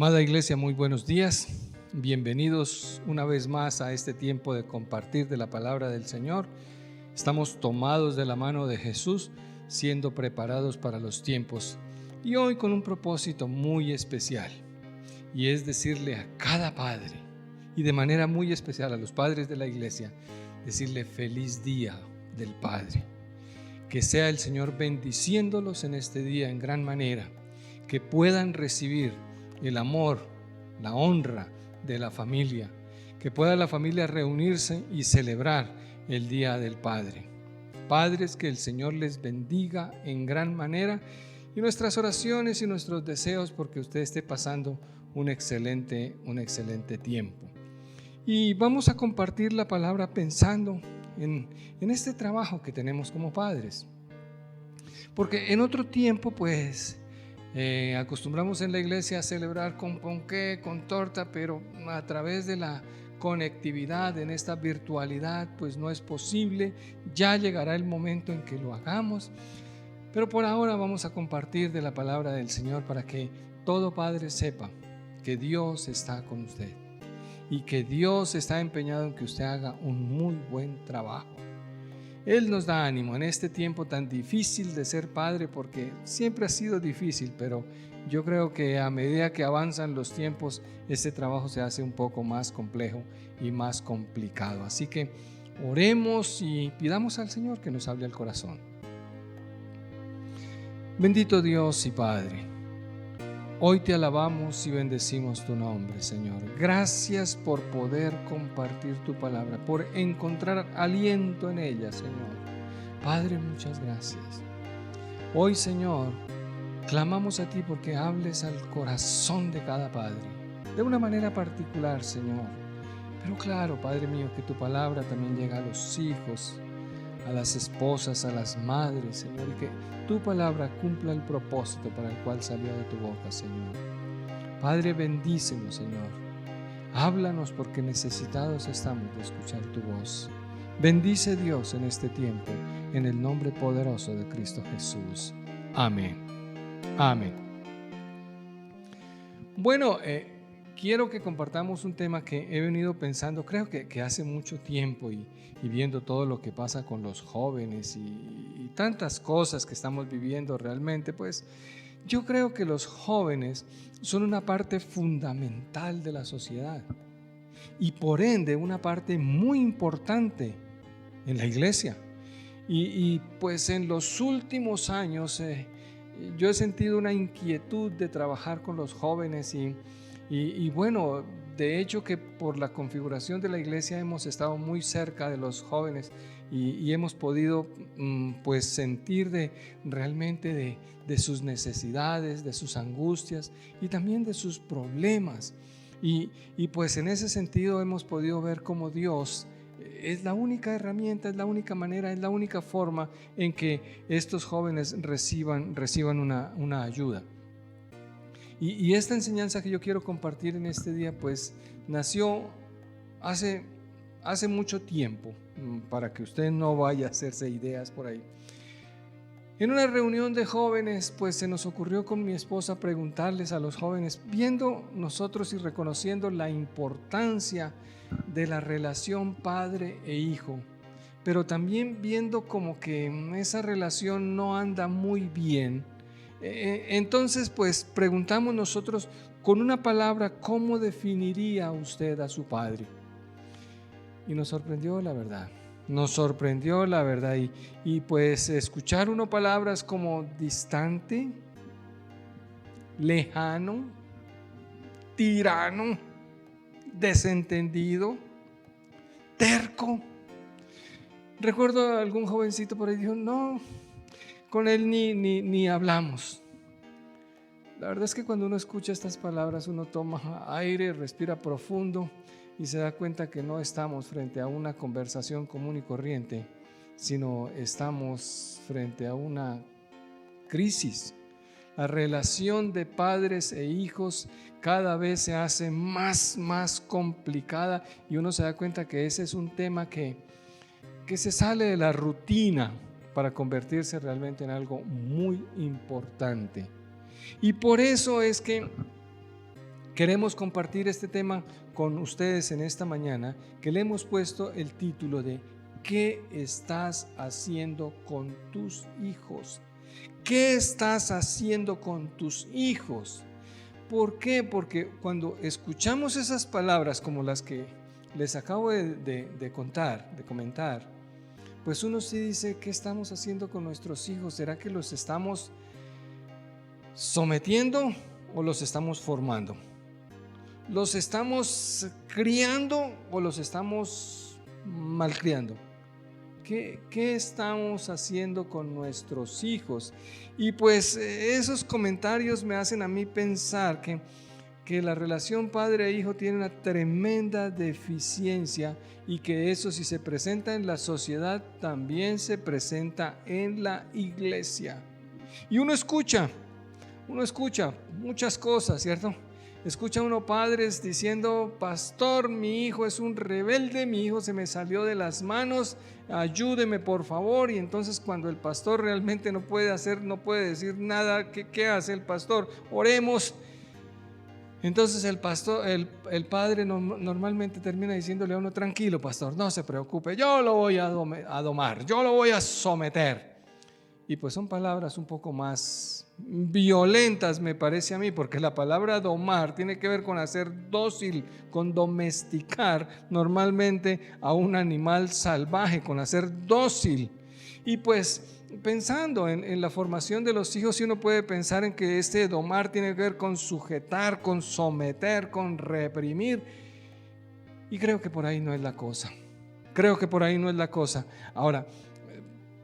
Amada Iglesia, muy buenos días. Bienvenidos una vez más a este tiempo de compartir de la palabra del Señor. Estamos tomados de la mano de Jesús, siendo preparados para los tiempos. Y hoy con un propósito muy especial, y es decirle a cada padre, y de manera muy especial a los padres de la Iglesia, decirle feliz día del Padre. Que sea el Señor bendiciéndolos en este día en gran manera, que puedan recibir el amor, la honra de la familia, que pueda la familia reunirse y celebrar el Día del Padre. Padres, que el Señor les bendiga en gran manera, y nuestras oraciones y nuestros deseos porque usted esté pasando un excelente tiempo. Y vamos a compartir la palabra pensando en este trabajo que tenemos como padres, porque en otro tiempo acostumbramos en la iglesia a celebrar con ponqué, con torta, pero a través de la conectividad en esta virtualidad pues no es posible. Ya llegará el momento en que lo hagamos, pero por ahora vamos a compartir de la palabra del Señor para que todo padre sepa que Dios está con usted y que Dios está empeñado en que usted haga un muy buen trabajo. Él nos da ánimo en este tiempo tan difícil de ser padre, porque siempre ha sido difícil, pero yo creo que a medida que avanzan los tiempos, este trabajo se hace un poco más complejo y más complicado. Así que oremos y pidamos al Señor que nos hable al corazón. Bendito Dios y Padre, hoy te alabamos y bendecimos tu nombre, Señor. Gracias por poder compartir tu palabra, por encontrar aliento en ella, Señor. Padre, muchas gracias. Hoy, Señor, clamamos a ti porque hables al corazón de cada padre, de una manera particular, Señor. Pero claro, Padre mío, que tu palabra también llega a los hijos, a las esposas, a las madres, Señor, y que tu palabra cumpla el propósito para el cual salió de tu boca, Señor. Padre, bendícenos, Señor. Háblanos porque necesitados estamos de escuchar tu voz. Bendice Dios en este tiempo, en el nombre poderoso de Cristo Jesús. Amén. Amén. Bueno, quiero que compartamos un tema que he venido pensando, creo que hace mucho tiempo, y viendo todo lo que pasa con los jóvenes y tantas cosas que estamos viviendo realmente, pues yo creo que los jóvenes son una parte fundamental de la sociedad y por ende una parte muy importante en la iglesia. Y pues en los últimos años yo he sentido una inquietud de trabajar con los jóvenes y bueno, de hecho que por la configuración de la iglesia hemos estado muy cerca de los jóvenes y hemos podido pues sentir realmente de sus necesidades, de sus angustias y también de sus problemas. Y pues en ese sentido hemos podido ver cómo Dios es la única herramienta, es la única manera, es la única forma en que estos jóvenes reciban una ayuda. Y esta enseñanza que yo quiero compartir en este día pues nació hace mucho tiempo, para que usted no vaya a hacerse ideas por ahí. En una reunión de jóvenes pues se nos ocurrió con mi esposa preguntarles a los jóvenes, viendo nosotros y reconociendo la importancia de la relación padre e hijo, pero también viendo como que esa relación no anda muy bien. Entonces pues preguntamos nosotros con una palabra, ¿cómo definiría usted a su padre? Y nos sorprendió la verdad, y pues escuchar palabras como distante, lejano, tirano, desentendido, terco. Recuerdo a algún jovencito por ahí dijo, no, con él ni hablamos. La verdad es que cuando uno escucha estas palabras, uno toma aire, respira profundo y se da cuenta que no estamos frente a una conversación común y corriente, sino estamos frente a una crisis. La relación de padres e hijos cada vez se hace más complicada y uno se da cuenta que ese es un tema que se sale de la rutina para convertirse realmente en algo muy importante. Y por eso es que queremos compartir este tema con ustedes en esta mañana, que le hemos puesto el título de ¿qué estás haciendo con tus hijos? ¿Qué estás haciendo con tus hijos? ¿Por qué? Porque cuando escuchamos esas palabras como las que les acabo de comentar, pues uno sí dice, ¿qué estamos haciendo con nuestros hijos? ¿Será que los estamos sometiendo o los estamos formando? ¿Los estamos criando o los estamos malcriando? ¿Qué estamos haciendo con nuestros hijos? Y pues esos comentarios me hacen a mí pensar que la relación padre e hijo tiene una tremenda deficiencia y que eso, si se presenta en la sociedad, también se presenta en la iglesia. Y uno escucha muchas cosas, ¿cierto? Escucha uno padres diciendo, pastor, mi hijo es un rebelde, mi hijo se me salió de las manos, ayúdeme por favor. Y entonces cuando el pastor realmente no puede decir nada, ¿qué hace el pastor? Oremos. Entonces el padre normalmente termina diciéndole a uno, tranquilo pastor, no se preocupe, yo lo voy a domar, yo lo voy a someter. Y pues son palabras un poco más violentas, me parece a mí, porque la palabra domar tiene que ver con hacer dócil, con domesticar normalmente a un animal salvaje, con hacer dócil. Y pues pensando en la formación de los hijos, si uno puede pensar en que este domar tiene que ver con sujetar, con someter, con reprimir. Y creo que por ahí no es la cosa. Ahora,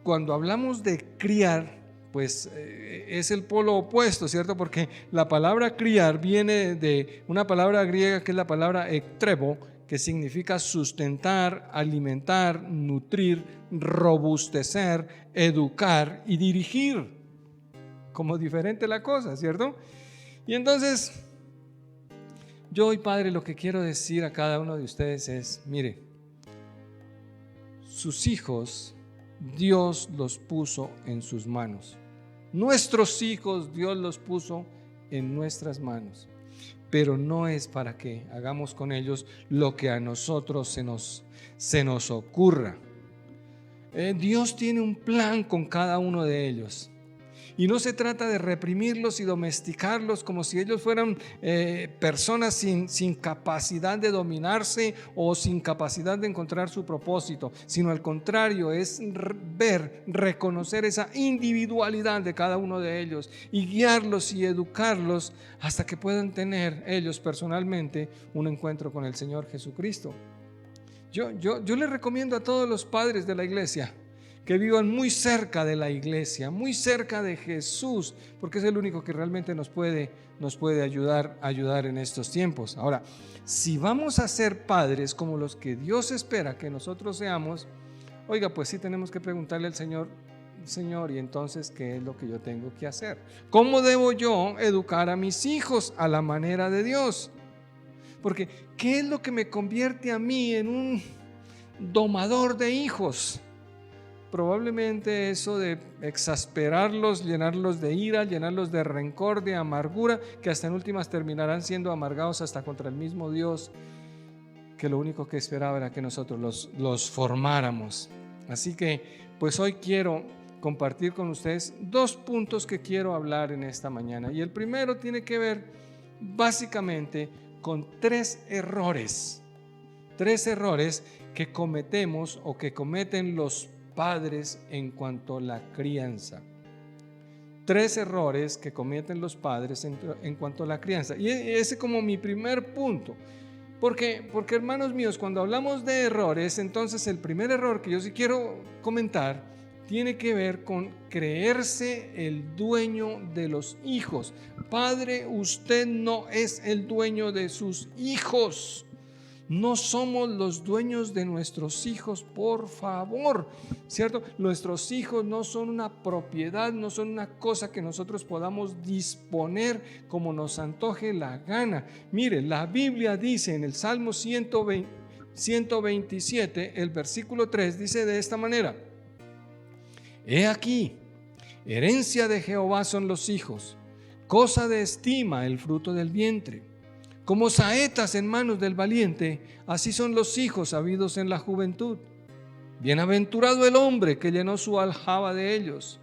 cuando hablamos de criar, pues es el polo opuesto, ¿cierto? Porque la palabra criar viene de una palabra griega que es la palabra ektrebo, que significa sustentar, alimentar, nutrir, robustecer, educar y dirigir. Como diferente la cosa, ¿cierto? Y entonces, yo hoy, Padre, lo que quiero decir a cada uno de ustedes es, mire, sus hijos Dios los puso en sus manos. Nuestros hijos Dios los puso en nuestras manos, pero no es para que hagamos con ellos lo que a nosotros se nos ocurra. Dios tiene un plan con cada uno de ellos. Y no se trata de reprimirlos y domesticarlos como si ellos fueran personas sin capacidad de dominarse o sin capacidad de encontrar su propósito, sino al contrario, es reconocer esa individualidad de cada uno de ellos y guiarlos y educarlos hasta que puedan tener ellos personalmente un encuentro con el Señor Jesucristo. Yo les recomiendo a todos los padres de la iglesia que vivan muy cerca de la iglesia, muy cerca de Jesús, porque es el único que realmente nos puede ayudar en estos tiempos. Ahora, si vamos a ser padres como los que Dios espera que nosotros seamos, oiga, pues sí tenemos que preguntarle al Señor, ¿y entonces qué es lo que yo tengo que hacer? ¿Cómo debo yo educar a mis hijos a la manera de Dios? Porque, ¿qué es lo que me convierte a mí en un domador de hijos? Probablemente eso de exasperarlos, llenarlos de ira, llenarlos de rencor, de amargura, que hasta en últimas terminarán siendo amargados hasta contra el mismo Dios, que lo único que esperaba era que nosotros los formáramos. Así que pues hoy quiero compartir con ustedes 2 puntos que quiero hablar en esta mañana. Y el primero tiene que ver básicamente con 3 errores que cometemos o que cometen los padres en cuanto a la crianza. 3 errores que cometen los padres en cuanto a la crianza. Y ese es como mi primer punto. Porque hermanos míos, cuando hablamos de errores, entonces el primer error que yo sí quiero comentar tiene que ver con creerse el dueño de los hijos. Padre, usted no es el dueño de sus hijos. No somos los dueños de nuestros hijos, por favor, ¿cierto? Nuestros hijos no son una propiedad, no son una cosa que nosotros podamos disponer como nos antoje la gana. Mire, la Biblia dice en el Salmo 127, el versículo 3, dice de esta manera: He aquí, herencia de Jehová son los hijos, cosa de estima el fruto del vientre. Como saetas en manos del valiente, así son los hijos habidos en la juventud. Bienaventurado el hombre que llenó su aljaba de ellos.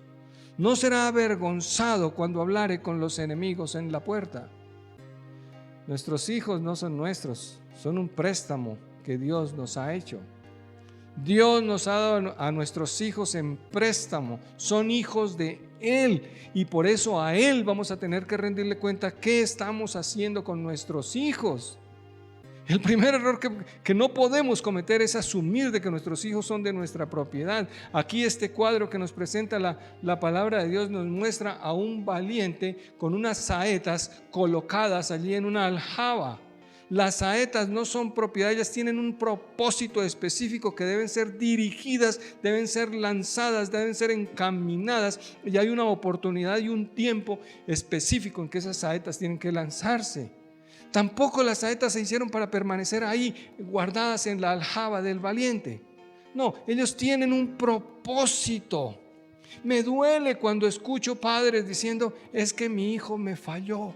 No será avergonzado cuando hablare con los enemigos en la puerta. Nuestros hijos no son nuestros, son un préstamo que Dios nos ha hecho. Dios nos ha dado a nuestros hijos en préstamo, son hijos de Él, y por eso a Él vamos a tener que rendirle cuenta qué estamos haciendo con nuestros hijos. El primer error que no podemos cometer es asumir de que nuestros hijos son de nuestra propiedad. Aquí este cuadro que nos presenta la palabra de Dios nos muestra a un valiente con unas saetas colocadas allí en una aljaba. Las saetas no son propiedad, ellas tienen un propósito específico que deben ser dirigidas, deben ser lanzadas, deben ser encaminadas, y hay una oportunidad y un tiempo específico en que esas saetas tienen que lanzarse. Tampoco las saetas se hicieron para permanecer ahí guardadas en la aljaba del valiente. No, ellos tienen un propósito. Me duele cuando escucho padres diciendo: es que mi hijo me falló.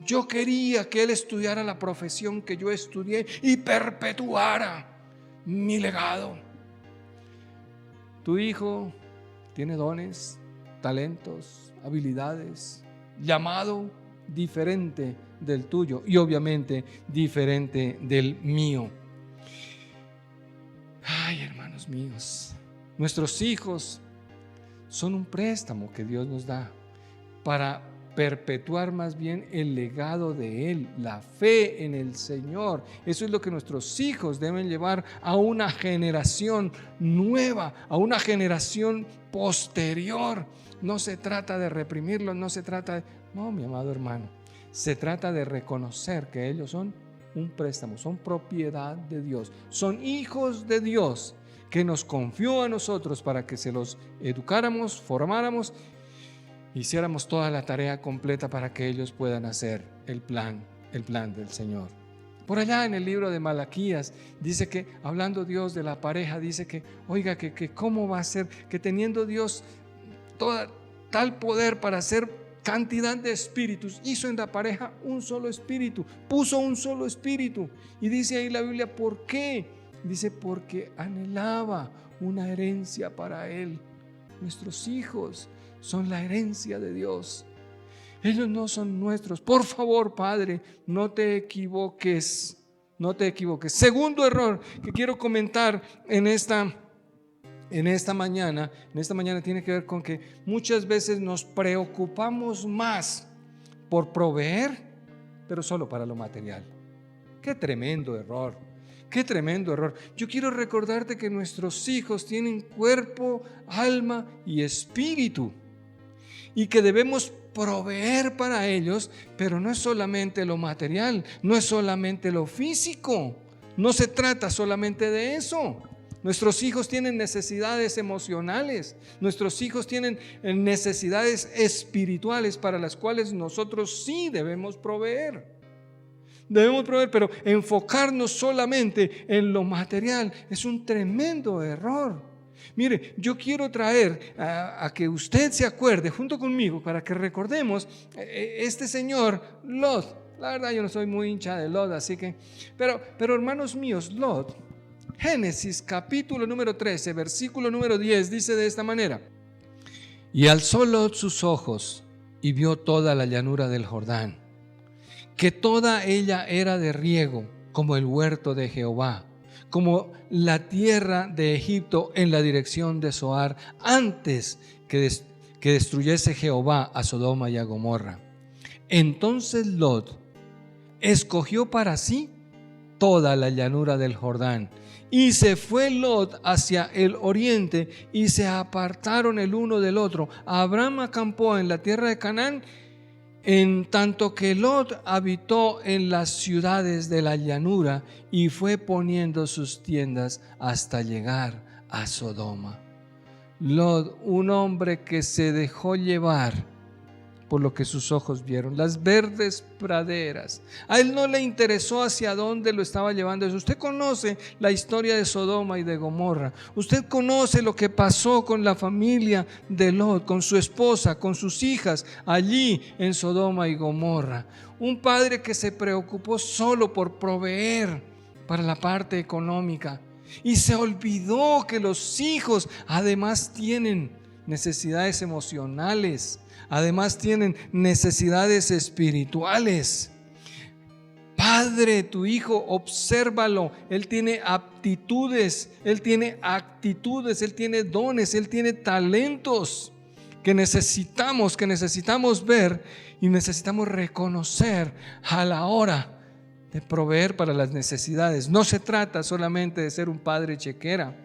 Yo quería que él estudiara la profesión que yo estudié y perpetuara mi legado. Tu hijo tiene dones, talentos, habilidades, llamado diferente del tuyo y obviamente diferente del mío. Ay, hermanos míos, nuestros hijos son un préstamo que Dios nos da para perpetuar más bien el legado de Él, la fe en el Señor. Eso es lo que nuestros hijos deben llevar a una generación nueva, a una generación posterior. No se trata de reprimirlos, no se trata de... No, mi amado hermano, se trata de reconocer que ellos son un préstamo, son propiedad de Dios, son hijos de Dios que nos confió a nosotros para que se los educáramos, formáramos, hiciéramos toda la tarea completa para que ellos puedan hacer el plan del Señor. Por allá en el libro de Malaquías dice que, hablando Dios de la pareja, dice que, oiga, que cómo va a ser, que teniendo Dios tal poder para hacer cantidad de espíritus, hizo en la pareja un solo espíritu, puso un solo espíritu. Y dice ahí la Biblia, ¿por qué? Dice, porque anhelaba una herencia para él. Nuestros hijos son la herencia de Dios. Ellos no son nuestros. Por favor, Padre, no te equivoques. No te equivoques. Segundo error que quiero comentar en esta mañana tiene que ver con que muchas veces nos preocupamos más por proveer, pero solo para lo material. Qué tremendo error, qué tremendo error. Yo quiero recordarte que nuestros hijos tienen cuerpo, alma y espíritu, y que debemos proveer para ellos, pero no es solamente lo material, no es solamente lo físico, no se trata solamente de eso. Nuestros hijos tienen necesidades emocionales, nuestros hijos tienen necesidades espirituales para las cuales nosotros sí debemos proveer. Debemos proveer, pero enfocarnos solamente en lo material es un tremendo error. Mire, yo quiero traer a que usted se acuerde junto conmigo para que recordemos este señor Lot. La verdad yo no soy muy hincha de Lot, así que, pero hermanos míos, Lot, Génesis capítulo número 13, versículo número 10 dice de esta manera: y alzó Lot sus ojos y vio toda la llanura del Jordán, que toda ella era de riego, como el huerto de Jehová, como la tierra de Egipto en la dirección de Zoar, antes que destruyese Jehová a Sodoma y a Gomorra. Entonces Lot escogió para sí toda la llanura del Jordán, y se fue Lot hacia el oriente, y se apartaron el uno del otro. Abraham acampó en la tierra de Canaán, en tanto que Lot habitó en las ciudades de la llanura, y fue poniendo sus tiendas hasta llegar a Sodoma. Lot, un hombre que se dejó llevar por lo que sus ojos vieron, las verdes praderas. A él no le interesó hacia dónde lo estaba llevando eso. Usted conoce la historia de Sodoma y de Gomorra. Usted conoce lo que pasó con la familia de Lot, con su esposa, con sus hijas, allí en Sodoma y Gomorra. Un padre que se preocupó solo por proveer para la parte económica y se olvidó que los hijos además tienen necesidades emocionales, además tienen necesidades espirituales. Padre, tu hijo, obsérvalo. Él tiene aptitudes, él tiene actitudes, él tiene dones, él tiene talentos que necesitamos ver y necesitamos reconocer a la hora de proveer para las necesidades. No se trata solamente de ser un padre chequera.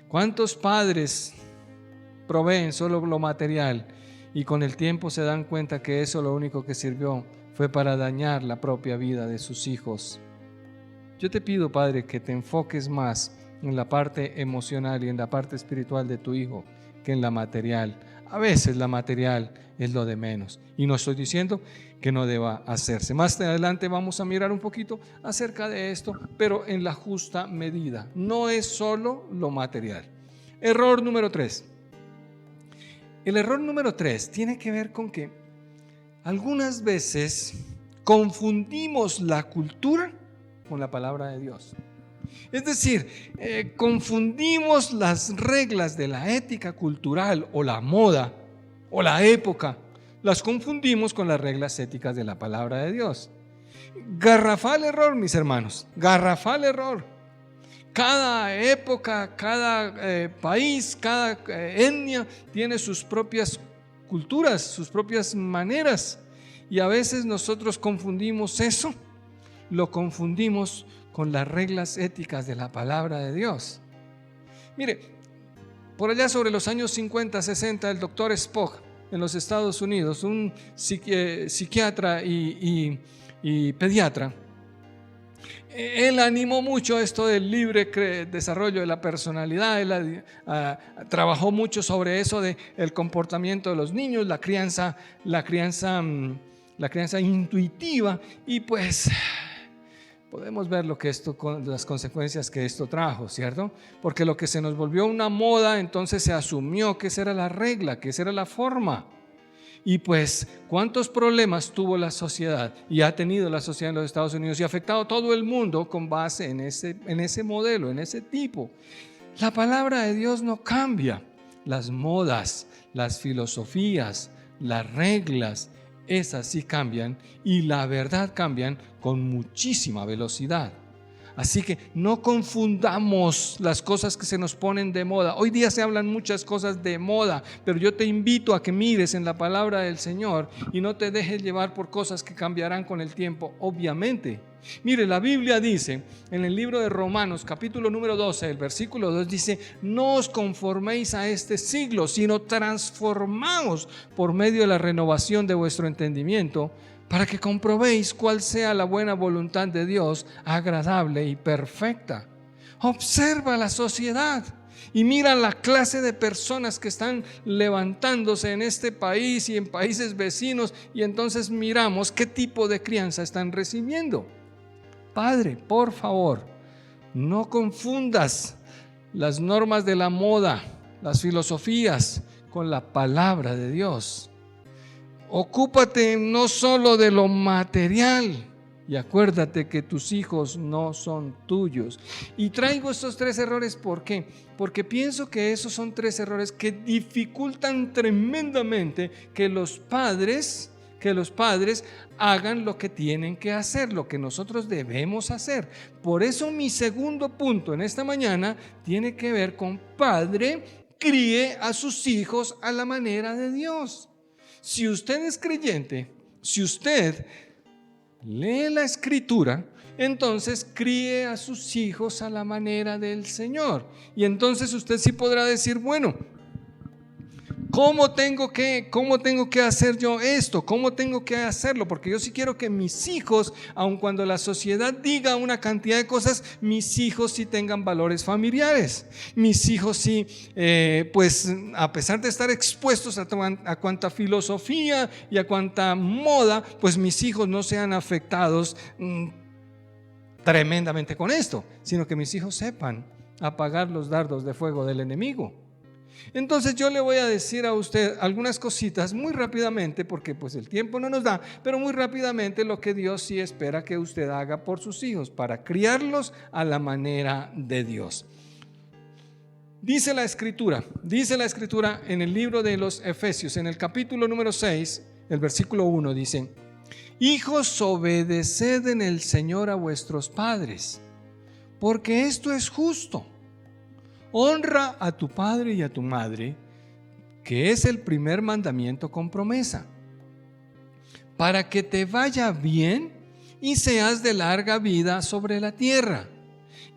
¿Cuántos padres proveen solo lo material y con el tiempo se dan cuenta que eso lo único que sirvió fue para dañar la propia vida de sus hijos? Yo te pido, Padre, que te enfoques más en la parte emocional y en la parte espiritual de tu hijo que en la material. A veces la material es lo de menos y no estoy diciendo que no deba hacerse. Más adelante vamos a mirar un poquito acerca de esto, pero en la justa medida. No es solo lo material. Error número 3. El error número 3 tiene que ver con que algunas veces confundimos la cultura con la palabra de Dios. Es decir, confundimos las reglas de la ética cultural o la moda o la época, las confundimos con las reglas éticas de la palabra de Dios. Garrafal error, mis hermanos, garrafal error. Cada época, cada país, cada etnia tiene sus propias culturas, sus propias maneras. Y a veces nosotros confundimos eso, lo confundimos con las reglas éticas de la palabra de Dios. Mire, por allá sobre los años 50, 60, el doctor Spock en los Estados Unidos, un psiquiatra y pediatra, él animó mucho esto del libre desarrollo de la personalidad. Él trabajó mucho sobre eso del comportamiento de los niños, la crianza intuitiva, y pues podemos ver las consecuencias que esto trajo, ¿cierto? Porque lo que se nos volvió una moda, entonces se asumió que esa era la regla, que esa era la forma. Y pues, ¿cuántos problemas tuvo la sociedad y ha tenido la sociedad en los Estados Unidos y ha afectado a todo el mundo con base en ese modelo, en ese tipo? La palabra de Dios no cambia. Las modas, las filosofías, las reglas, esas sí cambian, y la verdad cambian con muchísima velocidad. Así que no confundamos las cosas que se nos ponen de moda. Hoy día se hablan muchas cosas de moda, pero yo te invito a que mires en la palabra del Señor y no te dejes llevar por cosas que cambiarán con el tiempo, obviamente. Mire, la Biblia dice en el libro de Romanos, capítulo número 12, el versículo 2 dice: no os conforméis a este siglo, sino transformaos por medio de la renovación de vuestro entendimiento, para que comprobéis cuál sea la buena voluntad de Dios, agradable y perfecta. Observa la sociedad y mira la clase de personas que están levantándose en este país y en países vecinos, y entonces miramos qué tipo de crianza están recibiendo. Padre, por favor, no confundas las normas de la moda, las filosofías, con la palabra de Dios. Ocúpate no solo de lo material, y acuérdate que tus hijos no son tuyos. Y traigo estos 3 errores, ¿por qué? Porque pienso que esos son 3 errores que dificultan tremendamente que los padres hagan lo que tienen que hacer, lo que nosotros debemos hacer. Por eso mi segundo punto en esta mañana tiene que ver con: padre, críe a sus hijos a la manera de Dios. Si usted es creyente, si usted lee la Escritura, entonces críe a sus hijos a la manera del Señor. Y entonces usted sí podrá decir: bueno, ¿Cómo tengo que hacer yo esto? ¿Cómo tengo que hacerlo? Porque yo sí quiero que mis hijos, aun cuando la sociedad diga una cantidad de cosas, mis hijos sí tengan valores familiares. Mis hijos sí, pues a pesar de estar expuestos a cuanta filosofía y a cuanta moda, pues mis hijos no sean afectados tremendamente con esto, sino que mis hijos sepan apagar los dardos de fuego del enemigo. Entonces yo le voy a decir a usted algunas cositas muy rápidamente, porque pues el tiempo no nos da, pero muy rápidamente lo que Dios sí espera que usted haga por sus hijos para criarlos a la manera de Dios. Dice la escritura en el libro de los Efesios, en el capítulo número 6, el versículo 1 dice: hijos, obedeced en el Señor a vuestros padres, porque esto es justo. Honra a tu padre y a tu madre, que es el primer mandamiento con promesa, para que te vaya bien y seas de larga vida sobre la tierra.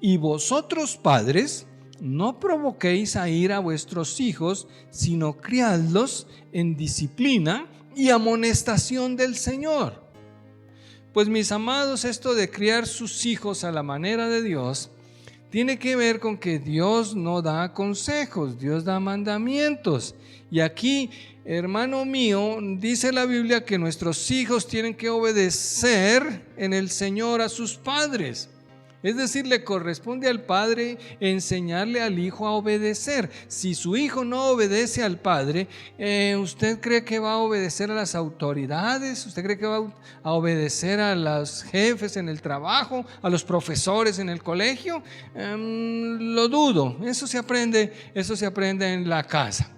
Y vosotros, padres, no provoquéis a ira a vuestros hijos, sino criadlos en disciplina y amonestación del Señor. Pues mis amados, esto de criar sus hijos a la manera de Dios tiene que ver con que Dios no da consejos, Dios da mandamientos. Y aquí, hermano mío, dice la Biblia que nuestros hijos tienen que obedecer en el Señor a sus padres. Es decir, le corresponde al padre enseñarle al hijo a obedecer. Si su hijo no obedece al padre, ¿usted cree que va a obedecer a las autoridades? ¿Usted cree que va a obedecer a los jefes en el trabajo, a los profesores en el colegio? Lo dudo. Eso se aprende en la casa.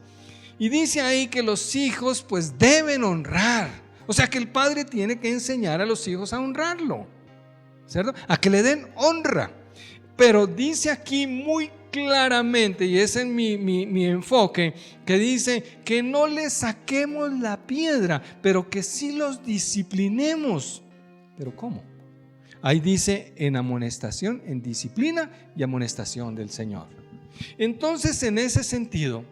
Y dice ahí que los hijos pues deben honrar. O sea que el padre tiene que enseñar a los hijos a honrarlo, ¿cierto? A que le den honra. Pero dice aquí muy claramente, y ese es mi enfoque, que dice que no le saquemos la piedra, pero que sí los disciplinemos. ¿Pero cómo? Ahí dice en amonestación, en disciplina y amonestación del Señor. Entonces, en ese sentido,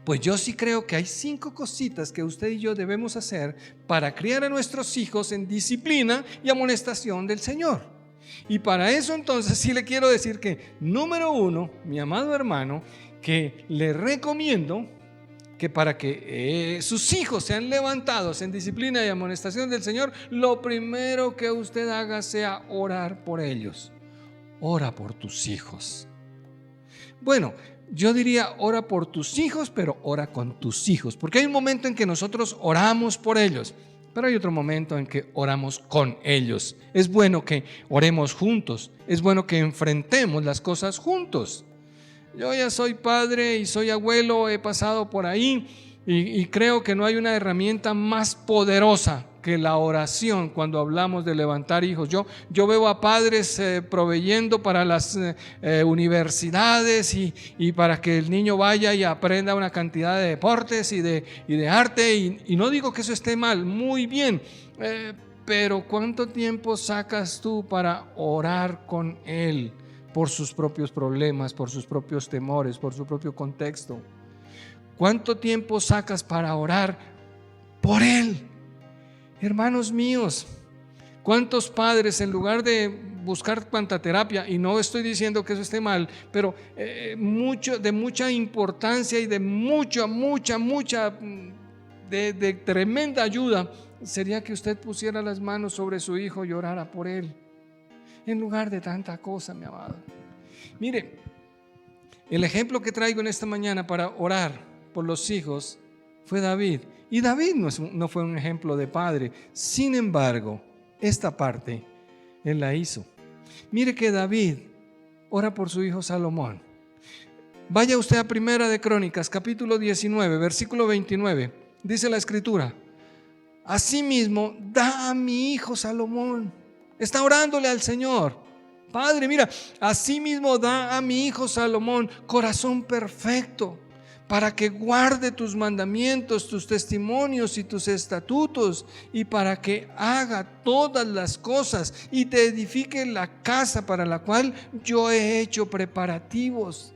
pues yo sí creo que hay 5 cositas que usted y yo debemos hacer para criar a nuestros hijos en disciplina y amonestación del Señor. Y para eso entonces sí le quiero decir que, número 1, mi amado hermano, que le recomiendo que para que sus hijos sean levantados en disciplina y amonestación del Señor, lo primero que usted haga sea orar por ellos. Ora por tus hijos. Bueno, yo diría ora por tus hijos, pero ora con tus hijos, porque hay un momento en que nosotros oramos por ellos, pero hay otro momento en que oramos con ellos. Es bueno que oremos juntos, es bueno que enfrentemos las cosas juntos. Yo ya soy padre y soy abuelo, he pasado por ahí y creo que no hay una herramienta más poderosa que la oración cuando hablamos de levantar hijos. Yo veo a padres proveyendo para las universidades y para que el niño vaya y aprenda una cantidad de deportes y de arte, y no digo que eso esté mal, muy bien, pero ¿cuánto tiempo sacas tú para orar con él por sus propios problemas, por sus propios temores, por su propio contexto? ¿Cuánto tiempo sacas para orar por él? Hermanos míos, ¿cuántos padres en lugar de buscar cuanta terapia, y no estoy diciendo que eso esté mal, pero de mucha importancia y de de tremenda ayuda sería que usted pusiera las manos sobre su hijo y orara por él, en lugar de tanta cosa, mi amado? Mire, el ejemplo que traigo en esta mañana para orar por los hijos fue David. Y David no fue un ejemplo de padre. Sin embargo, esta parte él la hizo. Mire que David ora por su hijo Salomón. Vaya usted a Primera de Crónicas, capítulo 19, versículo 29. Dice la escritura: asimismo, da a mi hijo Salomón. Está orándole al Señor. Padre, mira, asimismo da a mi hijo Salomón corazón perfecto, para que guarde tus mandamientos, tus testimonios y tus estatutos, y para que haga todas las cosas y te edifique la casa para la cual yo he hecho preparativos.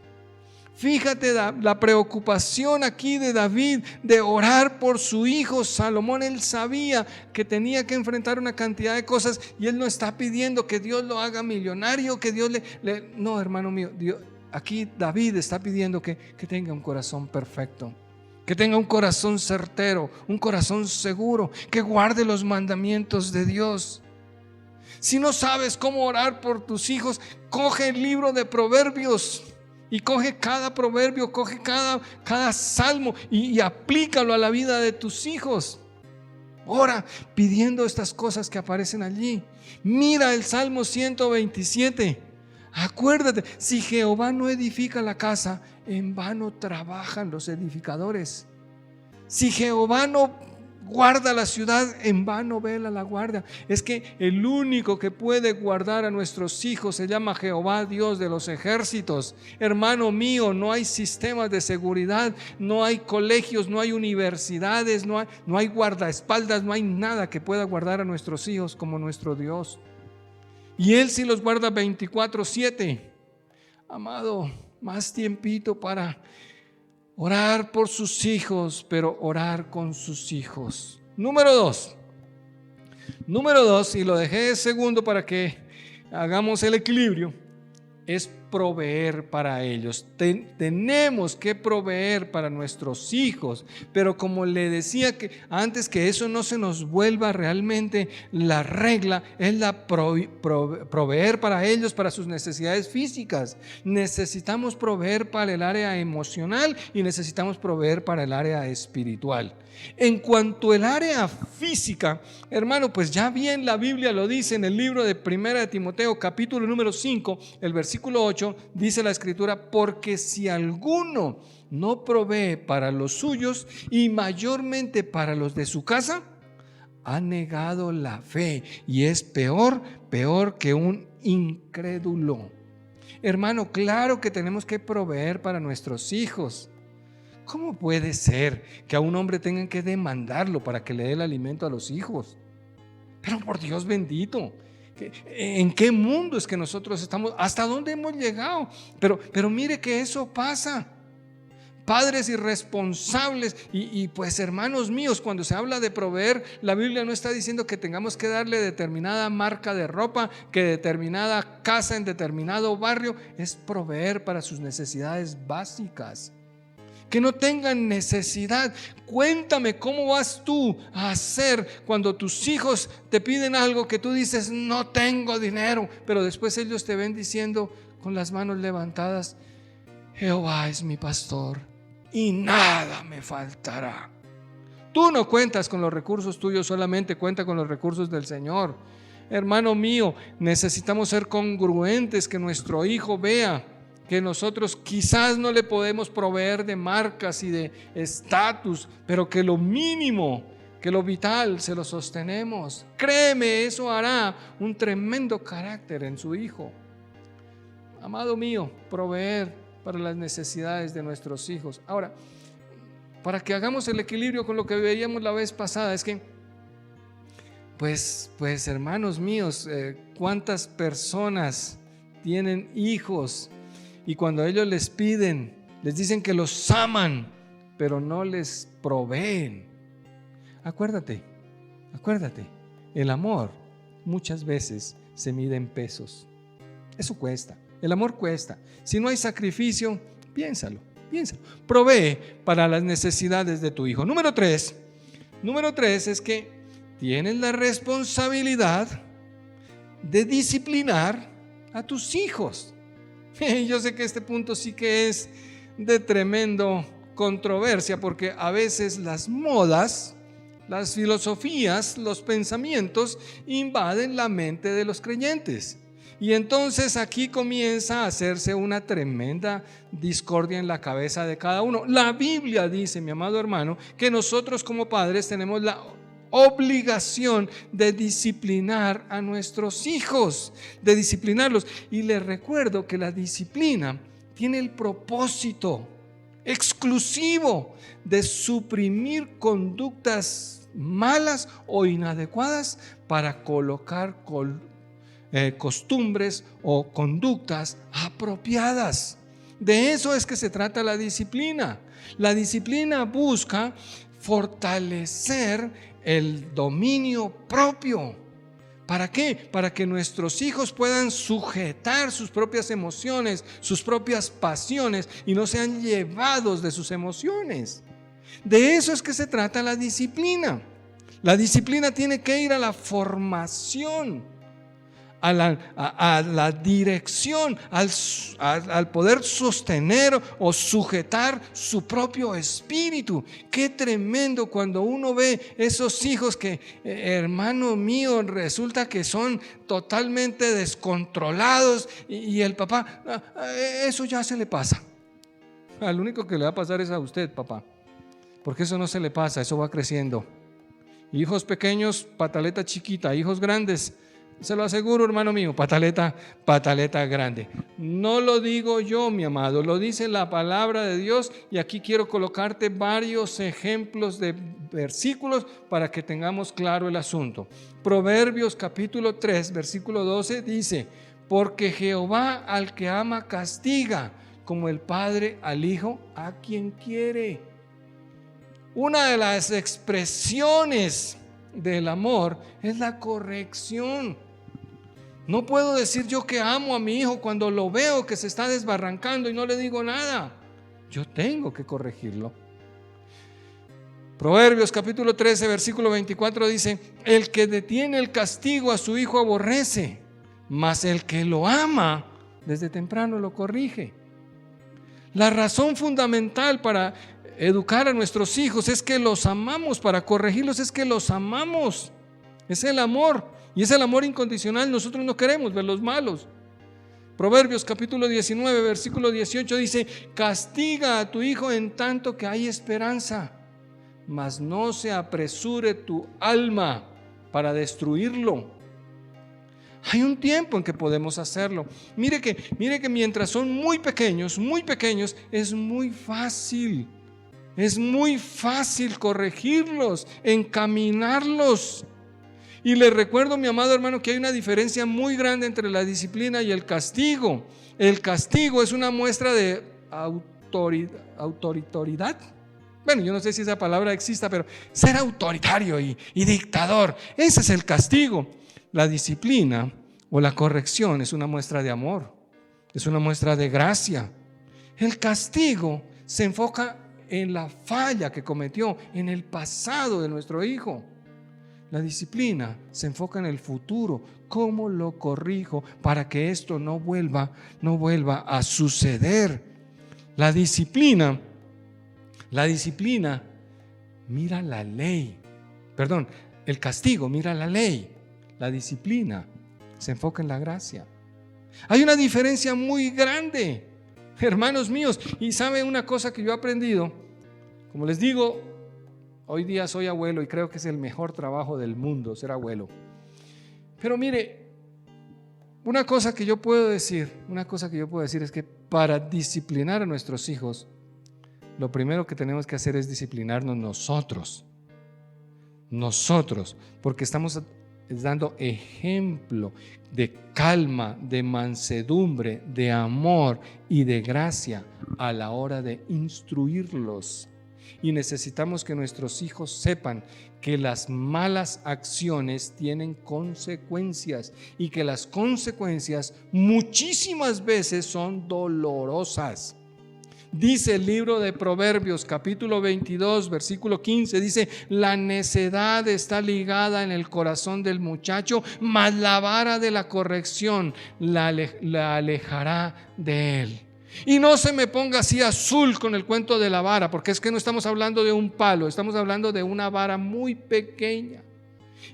Fíjate la preocupación aquí de David de orar por su hijo Salomón. Él sabía que tenía que enfrentar una cantidad de cosas y él no está pidiendo que Dios lo haga millonario, que Dios no, hermano mío, aquí David está pidiendo que tenga un corazón perfecto, que tenga un corazón certero, un corazón seguro, que guarde los mandamientos de Dios. Si no sabes cómo orar por tus hijos, coge el libro de Proverbios y coge cada proverbio, coge cada salmo y aplícalo a la vida de tus hijos. Ora pidiendo estas cosas que aparecen allí. Mira el Salmo 127. Acuérdate, si Jehová no edifica la casa, en vano trabajan los edificadores. Si Jehová no guarda la ciudad, en vano vela la guardia. Es que el único que puede guardar a nuestros hijos se llama Jehová, Dios de los ejércitos. Hermano mío, no hay sistemas de seguridad, no hay colegios, no hay universidades, no hay guardaespaldas, no hay nada que pueda guardar a nuestros hijos como nuestro Dios. Y Él sí los guarda 24/7. Amado, más tiempito para orar por sus hijos, pero orar con sus hijos. Número dos, y lo dejé de segundo para que hagamos el equilibrio, es proveer para ellos. Tenemos que proveer para nuestros hijos, pero como le decía que antes, que eso no se nos vuelva realmente la regla, es la proveer para ellos, para sus necesidades físicas. Necesitamos proveer para el área emocional y necesitamos proveer para el área espiritual. En cuanto al área física, hermano, pues ya bien la Biblia lo dice en el libro de 1 de Timoteo, capítulo número 5, el versículo 8, dice la escritura: porque si alguno no provee para los suyos y mayormente para los de su casa, ha negado la fe y es peor que un incrédulo. Hermano, claro que tenemos que proveer para nuestros hijos. ¿Cómo puede ser que a un hombre tengan que demandarlo para que le dé el alimento a los hijos? Pero por Dios bendito, ¿en qué mundo es que nosotros estamos? ¿Hasta dónde hemos llegado? Pero mire que eso pasa. Padres irresponsables y pues hermanos míos, cuando se habla de proveer, la Biblia no está diciendo que tengamos que darle determinada marca de ropa, que determinada casa en determinado barrio. Es proveer para sus necesidades básicas. Que no tengan necesidad. Cuéntame cómo vas tú a hacer cuando tus hijos te piden algo que tú dices: no tengo dinero, pero después ellos te ven diciendo con las manos levantadas: Jehová es mi pastor y nada me faltará. Tú no cuentas con los recursos tuyos, solamente cuenta con los recursos del Señor. Hermano mío, necesitamos ser congruentes, que nuestro hijo vea que nosotros quizás no le podemos proveer de marcas y de estatus, pero que lo mínimo, que lo vital se lo sostenemos. Créeme, eso hará un tremendo carácter en su hijo. Amado mío, proveer para las necesidades de nuestros hijos. Ahora, para que hagamos el equilibrio con lo que veíamos la vez pasada, es que pues hermanos míos, ¿cuántas personas tienen hijos? Y cuando ellos les piden, les dicen que los aman, pero no les proveen. Acuérdate, el amor muchas veces se mide en pesos. Eso cuesta, el amor cuesta. Si no hay sacrificio, piénsalo. Provee para las necesidades de tu hijo. Número tres es que tienes la responsabilidad de disciplinar a tus hijos. Yo sé que este punto sí que es de tremendo controversia, porque a veces las modas, las filosofías, los pensamientos invaden la mente de los creyentes. Y entonces aquí comienza a hacerse una tremenda discordia en la cabeza de cada uno. La Biblia dice, mi amado hermano, que nosotros como padres tenemos la obligación de disciplinar a nuestros hijos, de disciplinarlos. Y les recuerdo que la disciplina tiene el propósito exclusivo de suprimir conductas malas o inadecuadas para colocar costumbres o conductas apropiadas. De eso es que se trata la disciplina. La disciplina busca fortalecer el dominio propio. ¿Para qué? Para que nuestros hijos puedan sujetar sus propias emociones, sus propias pasiones y no sean llevados de sus emociones. De eso es que se trata la disciplina. La disciplina tiene que ir a la formación, a la dirección, al poder sostener o sujetar su propio espíritu. Qué tremendo cuando uno ve esos hijos que, hermano mío, resulta que son totalmente descontrolados y el papá, eso ya se le pasa. Al único que le va a pasar es a usted, papá, porque eso no se le pasa, eso va creciendo. Hijos pequeños, pataleta chiquita. Hijos grandes, se lo aseguro, hermano mío, pataleta grande. No lo digo yo, mi amado, lo dice la palabra de Dios, y aquí quiero colocarte varios ejemplos de versículos para que tengamos claro el asunto. Proverbios capítulo 3, versículo 12 dice: porque Jehová al que ama castiga, como el padre al hijo a quien quiere. Una de las expresiones del amor es la corrección. No puedo decir yo que amo a mi hijo cuando lo veo que se está desbarrancando y no le digo nada. Yo tengo que corregirlo. Proverbios capítulo 13, versículo 24 dice: el que detiene el castigo a su hijo aborrece, mas el que lo ama desde temprano lo corrige. La razón fundamental para educar a nuestros hijos es que los amamos, para corregirlos es que los amamos. Es el amor, y es el amor incondicional. Nosotros no queremos verlos malos. Proverbios capítulo 19, versículo 18 dice: castiga a tu hijo en tanto que hay esperanza, mas no se apresure tu alma para destruirlo. Hay un tiempo en que podemos hacerlo. Mire que mientras son muy pequeños, es muy fácil. Es muy fácil corregirlos, encaminarlos. Y les recuerdo, mi amado hermano, que hay una diferencia muy grande entre la disciplina y el castigo. El castigo es una muestra de autoridad. Bueno, yo no sé si esa palabra exista, pero ser autoritario y dictador, ese es el castigo. La disciplina o la corrección es una muestra de amor, es una muestra de gracia. El castigo se enfoca en la falla que cometió, en el pasado de nuestro hijo. La disciplina se enfoca en el futuro. ¿Cómo lo corrijo para que esto no vuelva a suceder? La disciplina mira la ley. Perdón, el castigo mira la ley. La disciplina se enfoca en la gracia. Hay una diferencia muy grande, hermanos míos. Y sabe una cosa que yo he aprendido, como les digo, hoy día soy abuelo y creo que es el mejor trabajo del mundo ser abuelo. Pero mire, una cosa que yo puedo decir es que para disciplinar a nuestros hijos, lo primero que tenemos que hacer es disciplinarnos nosotros, porque estamos dando ejemplo de calma, de mansedumbre, de amor y de gracia a la hora de instruirlos. Y necesitamos que nuestros hijos sepan que las malas acciones tienen consecuencias y que las consecuencias muchísimas veces son dolorosas. Dice el libro de Proverbios capítulo 22 versículo 15, dice: la necedad está ligada en el corazón del muchacho, mas la vara de la corrección la alejará de él. Y no se me ponga así azul con el cuento de la vara, porque es que no estamos hablando de un palo, estamos hablando de una vara muy pequeña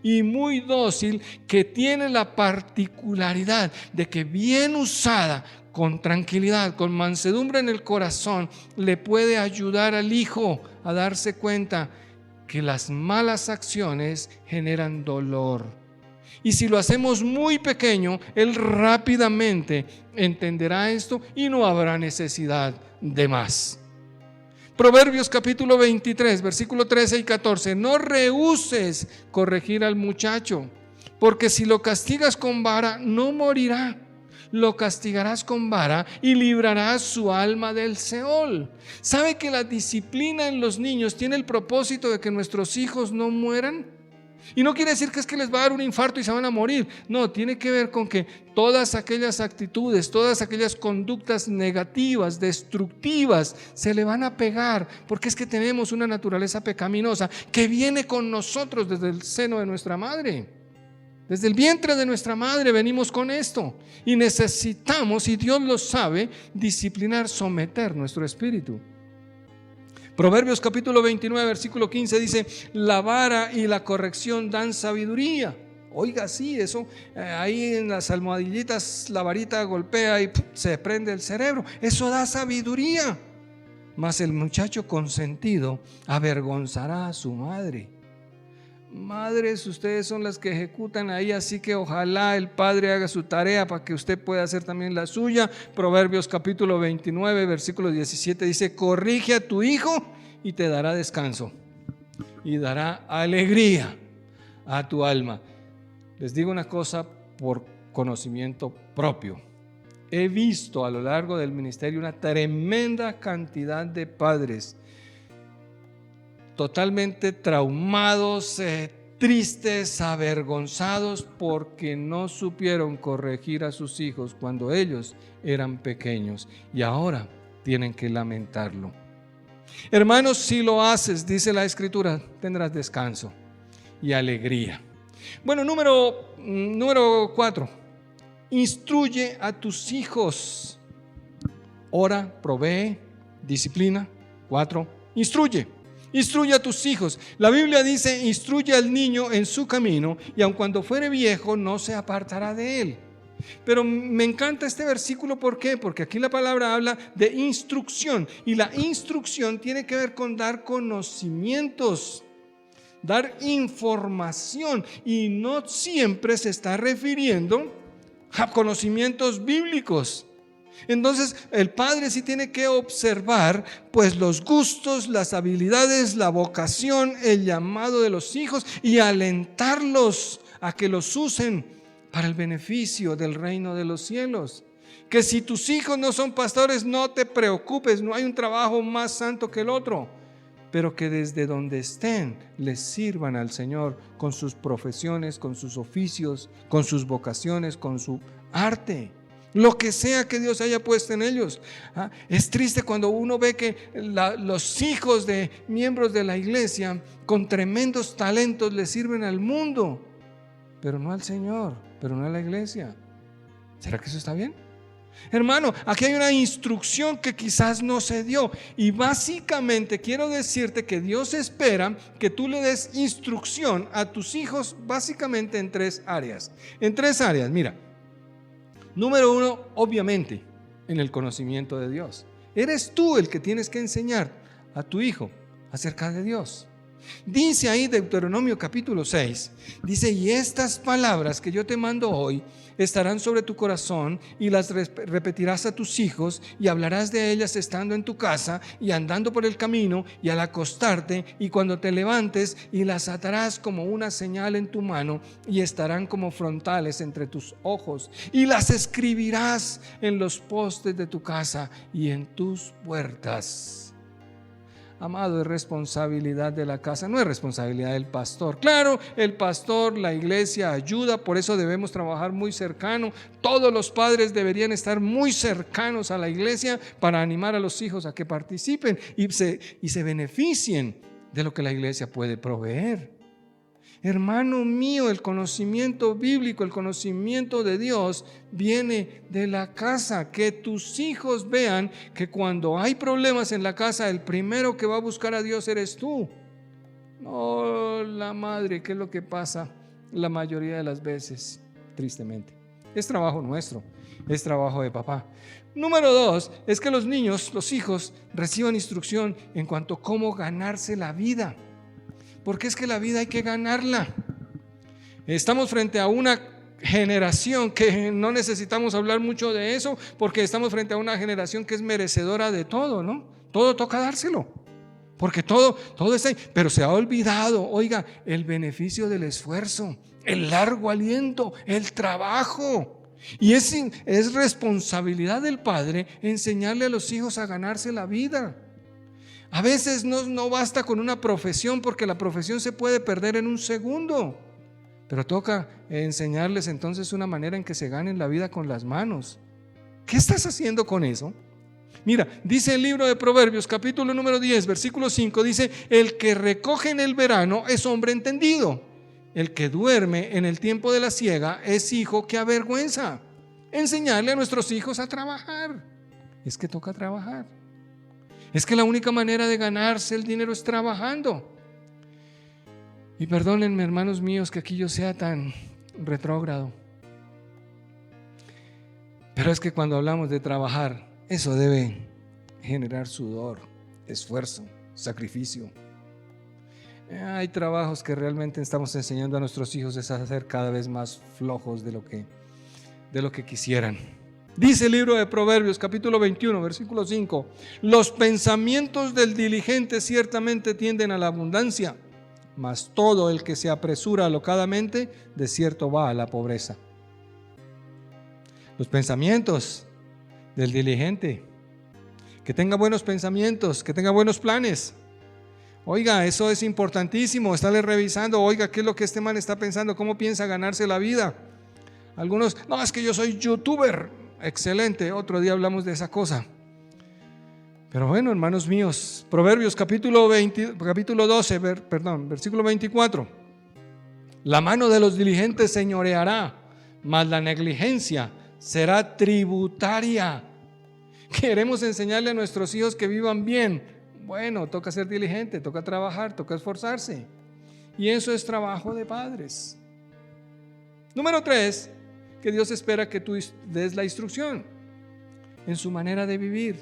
y muy dócil, que tiene la particularidad de que bien usada, con tranquilidad, con mansedumbre en el corazón, le puede ayudar al hijo a darse cuenta que las malas acciones generan dolor. Y si lo hacemos muy pequeño, él rápidamente entenderá esto y no habrá necesidad de más. Proverbios capítulo 23, versículo 13 y 14. No rehúses corregir al muchacho, porque si lo castigas con vara, no morirá. lo castigarás con vara y librarás su alma del Seol. ¿Sabe que la disciplina en los niños tiene el propósito de que nuestros hijos no mueran? Y no quiere decir que es que les va a dar un infarto y se van a morir. No, tiene que ver con que todas aquellas actitudes, todas aquellas conductas negativas, destructivas, se le van a pegar, porque es que tenemos una naturaleza pecaminosa que viene con nosotros desde el seno de nuestra madre. Desde el vientre de nuestra madre venimos con esto y necesitamos, y Dios lo sabe, disciplinar, someter nuestro espíritu. Proverbios capítulo 29, versículo 15 dice: la vara y la corrección dan sabiduría. Oiga, sí, eso ahí en las almohadillitas la varita golpea y se prende el cerebro. Eso da sabiduría. Mas el muchacho consentido avergonzará a su madre. Madres, ustedes son las que ejecutan ahí, así que ojalá el padre haga su tarea para que usted pueda hacer también la suya. Proverbios capítulo 29, versículo 17 dice: corrige a tu hijo y te dará descanso y dará alegría a tu alma. Les digo una cosa por conocimiento propio. He visto a lo largo del ministerio una tremenda cantidad de padres totalmente traumados, tristes, avergonzados porque no supieron corregir a sus hijos cuando ellos eran pequeños y ahora tienen que lamentarlo. Hermanos, si lo haces, dice la Escritura, tendrás descanso y alegría. Bueno, número 4, instruye a tus hijos. Ora, provee, disciplina. 4, instruye a tus hijos. La Biblia dice: instruye al niño en su camino y aun cuando fuere viejo no se apartará de él. Pero me encanta este versículo. ¿Por qué? Porque aquí la palabra habla de instrucción y la instrucción tiene que ver con dar conocimientos, dar información, y no siempre se está refiriendo a conocimientos bíblicos. Entonces el padre sí tiene que observar pues los gustos, las habilidades, la vocación, el llamado de los hijos y alentarlos a que los usen para el beneficio del reino de los cielos. Que si tus hijos no son pastores, no te preocupes, no hay un trabajo más santo que el otro, pero que desde donde estén les sirvan al Señor con sus profesiones, con sus oficios, con sus vocaciones, con su arte. Lo que sea que Dios haya puesto en ellos. Es triste cuando uno ve que los hijos de miembros de la iglesia con tremendos talentos le sirven al mundo, pero no al Señor, pero no a la iglesia. ¿Será que eso está bien? Hermano, aquí hay una instrucción que quizás no se dio, y básicamente quiero decirte que Dios espera que tú le des instrucción a tus hijos básicamente en 3 áreas. En 3 áreas, mira. Número 1, obviamente, en el conocimiento de Dios. Eres tú el que tienes que enseñar a tu hijo acerca de Dios. Dice ahí Deuteronomio capítulo 6, dice: y estas palabras que yo te mando hoy estarán sobre tu corazón y las repetirás a tus hijos y hablarás de ellas estando en tu casa y andando por el camino y al acostarte y cuando te levantes, y las atarás como una señal en tu mano y estarán como frontales entre tus ojos, y las escribirás en los postes de tu casa y en tus puertas. Amado, es responsabilidad de la casa, no es responsabilidad del pastor. Claro, el pastor, la iglesia ayuda, por eso debemos trabajar muy cercano. Todos los padres deberían estar muy cercanos a la iglesia para animar a los hijos a que participen y se beneficien de lo que la iglesia puede proveer. Hermano mío, el conocimiento bíblico, el conocimiento de Dios viene de la casa. Que tus hijos vean que cuando hay problemas en la casa, el primero que va a buscar a Dios eres tú. No la madre, ¿qué es lo que pasa la mayoría de las veces? Tristemente, es trabajo nuestro, es trabajo de papá. Número 2, es que los niños, los hijos, reciban instrucción en cuanto a cómo ganarse la vida. Porque es que la vida hay que ganarla. Estamos frente a una generación que no necesitamos hablar mucho de eso, porque estamos frente a una generación que es merecedora de todo, ¿no? Todo toca dárselo, porque todo está ahí, pero se ha olvidado, oiga, el beneficio del esfuerzo, el largo aliento, el trabajo. Y es responsabilidad del padre enseñarle a los hijos a ganarse la vida. A veces no basta con una profesión, porque la profesión se puede perder en un segundo. Pero toca enseñarles entonces una manera en que se ganen la vida con las manos. ¿Qué estás haciendo con eso? Mira, dice el libro de Proverbios, capítulo número 10, versículo 5, dice: el que recoge en el verano es hombre entendido. El que duerme en el tiempo de la siega es hijo que avergüenza. Enseñarle a nuestros hijos a trabajar. Es que toca trabajar. Es que la única manera de ganarse el dinero es trabajando. Y perdónenme, hermanos míos, que aquí yo sea tan retrógrado, pero es que cuando hablamos de trabajar, eso debe generar sudor, esfuerzo, sacrificio. Hay trabajos que realmente estamos enseñando a nuestros hijos a ser cada vez más flojos de lo que quisieran. Dice el libro de Proverbios, capítulo 21, versículo 5: los pensamientos del diligente ciertamente tienden a la abundancia, mas todo el que se apresura alocadamente, de cierto va a la pobreza. Los pensamientos del diligente, que tenga buenos pensamientos, que tenga buenos planes. Oiga, eso es importantísimo, estarle revisando, oiga, ¿qué es lo que este man está pensando? ¿Cómo piensa ganarse la vida? Algunos, no, es que yo soy youtuber. Excelente, otro día hablamos de esa cosa. Pero bueno, hermanos míos, Proverbios capítulo 12, versículo 24. La mano de los diligentes señoreará, mas la negligencia será tributaria. Queremos enseñarle a nuestros hijos que vivan bien. Bueno, toca ser diligente, toca trabajar, toca esforzarse. Y eso es trabajo de padres. Número 3, que Dios espera que tú des la instrucción en su manera de vivir.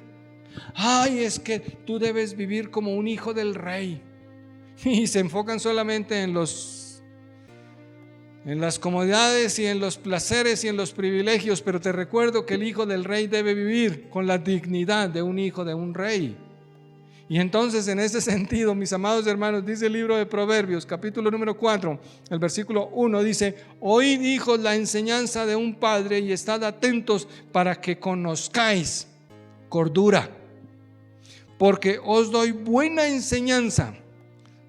Ay, es que tú debes vivir como un hijo del rey. Y se enfocan solamente en las comodidades y en los placeres y en los privilegios, pero te recuerdo que el hijo del rey debe vivir con la dignidad de un hijo de un rey. Y entonces, en ese sentido, mis amados hermanos, dice el libro de Proverbios, capítulo número 4, el versículo 1, dice: oíd, hijos, la enseñanza de un padre, y estad atentos para que conozcáis cordura, porque os doy buena enseñanza.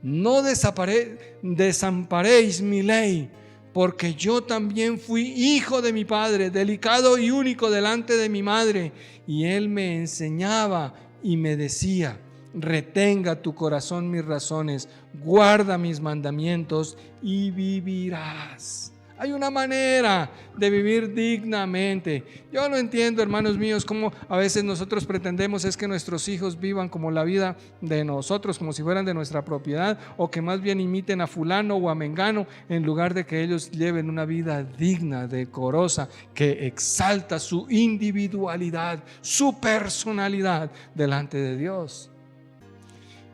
No desamparéis mi ley, porque yo también fui hijo de mi padre, delicado y único delante de mi madre, y él me enseñaba y me decía: retenga tu corazón mis razones, guarda mis mandamientos y vivirás. Hay una manera de vivir dignamente. Yo no entiendo, hermanos míos, cómo a veces nosotros pretendemos es que nuestros hijos vivan como la vida de nosotros, como si fueran de nuestra propiedad, o que más bien imiten a fulano o a mengano, en lugar de que ellos lleven una vida digna, decorosa, que exalta su individualidad, su personalidad delante de Dios.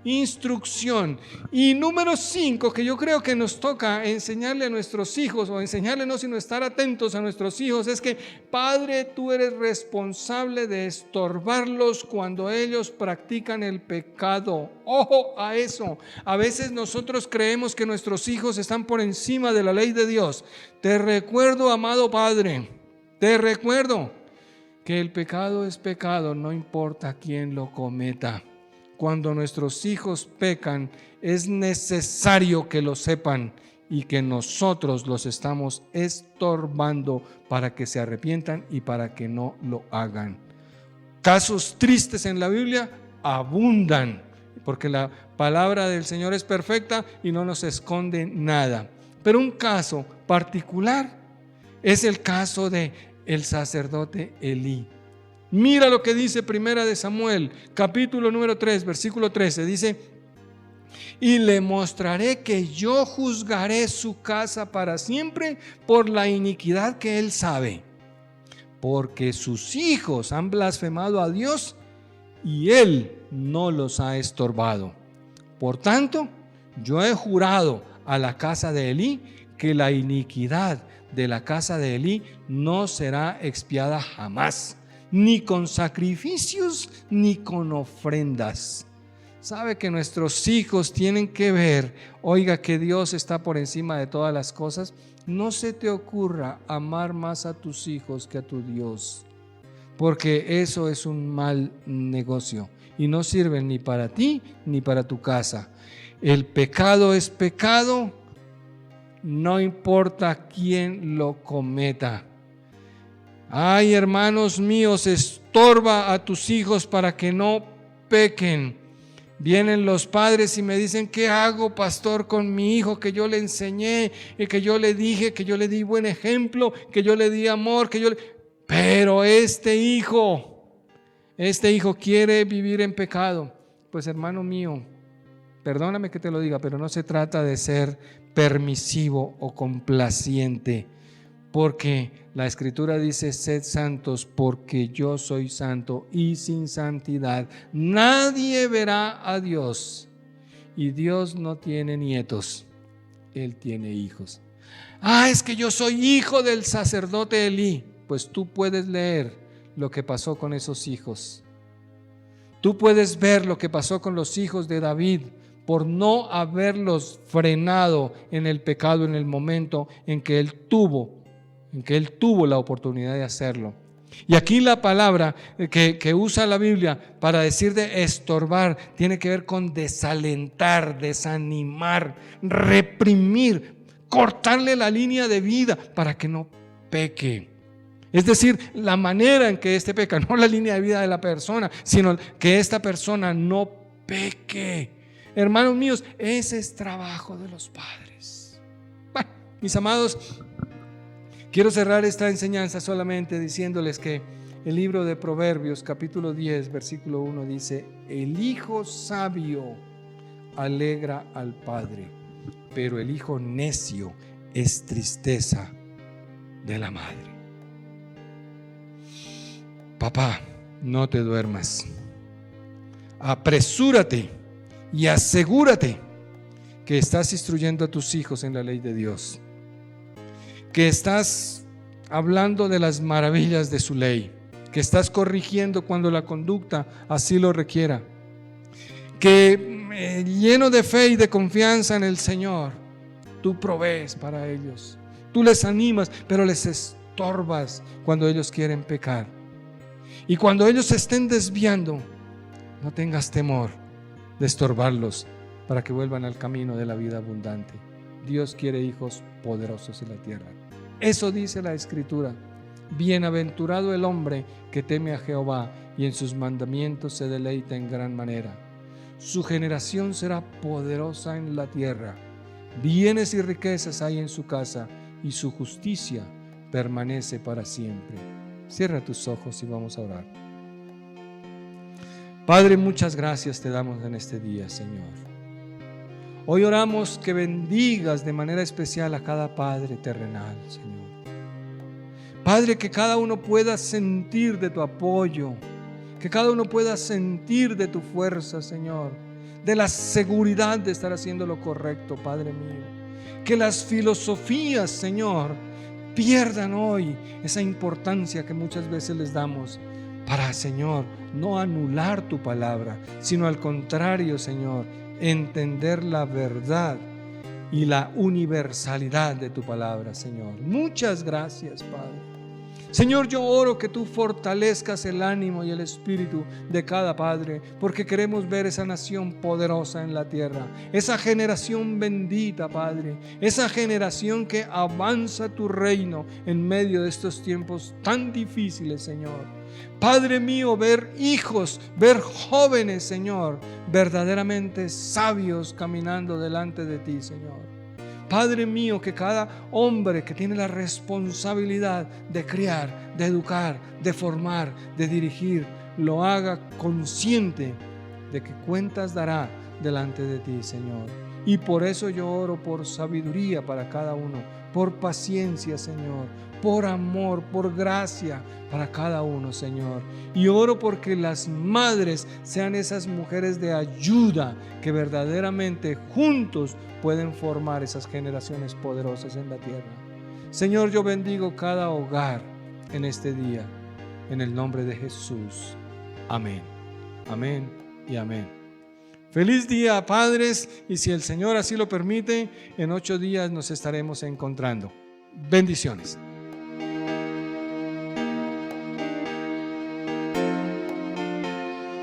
Instrucción. Y número 5, que yo creo que nos toca enseñarle a nuestros hijos, o enseñarle no sino estar atentos a nuestros hijos, es que: padre, tú eres responsable de estorbarlos cuando ellos practican el pecado. Ojo a eso. A veces nosotros creemos que nuestros hijos están por encima de la ley de Dios. Te recuerdo, amado padre, te recuerdo que el pecado es pecado, no importa quién lo cometa. Cuando nuestros hijos pecan, es necesario que lo sepan y que nosotros los estamos estorbando para que se arrepientan y para que no lo hagan. Casos tristes en la Biblia abundan, porque la palabra del Señor es perfecta y no nos esconde nada. Pero un caso particular es el caso de el sacerdote Elí. Mira lo que dice Primera de Samuel, capítulo número 3, versículo 13. Dice: y le mostraré que yo juzgaré su casa para siempre por la iniquidad que él sabe, porque sus hijos han blasfemado a Dios y él no los ha estorbado. Por tanto, yo he jurado a la casa de Elí que la iniquidad de la casa de Elí no será expiada jamás, ni con sacrificios ni con ofrendas. sabe que nuestros hijos tienen que ver, oiga, que Dios está por encima de todas las cosas, no se te ocurra amar más a tus hijos que a tu Dios, porque eso es un mal negocio y no sirve ni para ti ni para tu casa. El pecado es pecado, no importa quién lo cometa. Ay, hermanos míos, estorba a tus hijos para que no pequen. Vienen los padres y me dicen: ¿qué hago, pastor, con mi hijo? Que yo le enseñé, y que yo le dije, que yo le di buen ejemplo, que yo le di amor, pero este hijo quiere vivir en pecado. Pues, hermano mío, perdóname que te lo diga, pero no se trata de ser permisivo o complaciente, porque la Escritura dice: sed santos porque yo soy santo, y sin santidad nadie verá a Dios. Y Dios no tiene nietos, Él tiene hijos. Es que yo soy hijo del sacerdote Elí. Pues tú puedes leer lo que pasó con esos hijos. Tú puedes ver lo que pasó con los hijos de David por no haberlos frenado en el pecado en el momento en que él tuvo la oportunidad de hacerlo. Y aquí la palabra que usa la Biblia para decir de estorbar tiene que ver con desalentar, desanimar, reprimir, cortarle la línea de vida para que no peque. Es decir, la manera en que éste peca, no la línea de vida de la persona, sino que esta persona no peque. Hermanos míos, ese es trabajo de los padres. Bueno, mis amados, quiero cerrar esta enseñanza solamente diciéndoles que el libro de Proverbios, capítulo 10, versículo 1 dice: el hijo sabio alegra al padre, pero el hijo necio es tristeza de la madre. Papá, no te duermas. Apresúrate y asegúrate que estás instruyendo a tus hijos en la ley de Dios, que estás hablando de las maravillas de su ley, que estás corrigiendo cuando la conducta así lo requiera, que lleno de fe y de confianza en el Señor, tú provees para ellos, tú les animas, pero les estorbas cuando ellos quieren pecar. Y cuando ellos se estén desviando, no tengas temor de estorbarlos para que vuelvan al camino de la vida abundante. Dios quiere hijos poderosos en la tierra. Eso dice la Escritura. Bienaventurado el hombre que teme a Jehová y en sus mandamientos se deleita en gran manera. Su generación será poderosa en la tierra. Bienes y riquezas hay en su casa y su justicia permanece para siempre. Cierra tus ojos y vamos a orar. Padre, muchas gracias te damos en este día, Señor. Hoy oramos que bendigas de manera especial a cada padre terrenal, Señor. Padre, que cada uno pueda sentir de tu apoyo, que cada uno pueda sentir de tu fuerza, Señor, de la seguridad de estar haciendo lo correcto, Padre mío. Que las filosofías, Señor, pierdan hoy esa importancia que muchas veces les damos para, Señor, no anular tu palabra, sino al contrario, Señor, entender la verdad y la universalidad de tu palabra, Señor. Muchas gracias, Padre. Señor, yo oro que tú fortalezcas el ánimo y el espíritu de cada padre, porque queremos ver esa nación poderosa en la tierra, esa generación bendita, Padre, esa generación que avanza tu reino en medio de estos tiempos tan difíciles, Señor. Padre mío, ver hijos, ver jóvenes, Señor, verdaderamente sabios caminando delante de ti, Señor. Padre mío, que cada hombre que tiene la responsabilidad de criar, de educar, de formar, de dirigir, lo haga consciente de que cuentas dará delante de ti, Señor. Y por eso yo oro por sabiduría para cada uno, por paciencia, Señor, por amor, por gracia para cada uno, Señor. Y oro porque las madres sean esas mujeres de ayuda que verdaderamente juntos pueden formar esas generaciones poderosas en la tierra. Señor, yo bendigo cada hogar en este día, en el nombre de Jesús. Amén, amén y amén. Feliz día, padres, y si el Señor así lo permite, en 8 días nos estaremos encontrando. Bendiciones.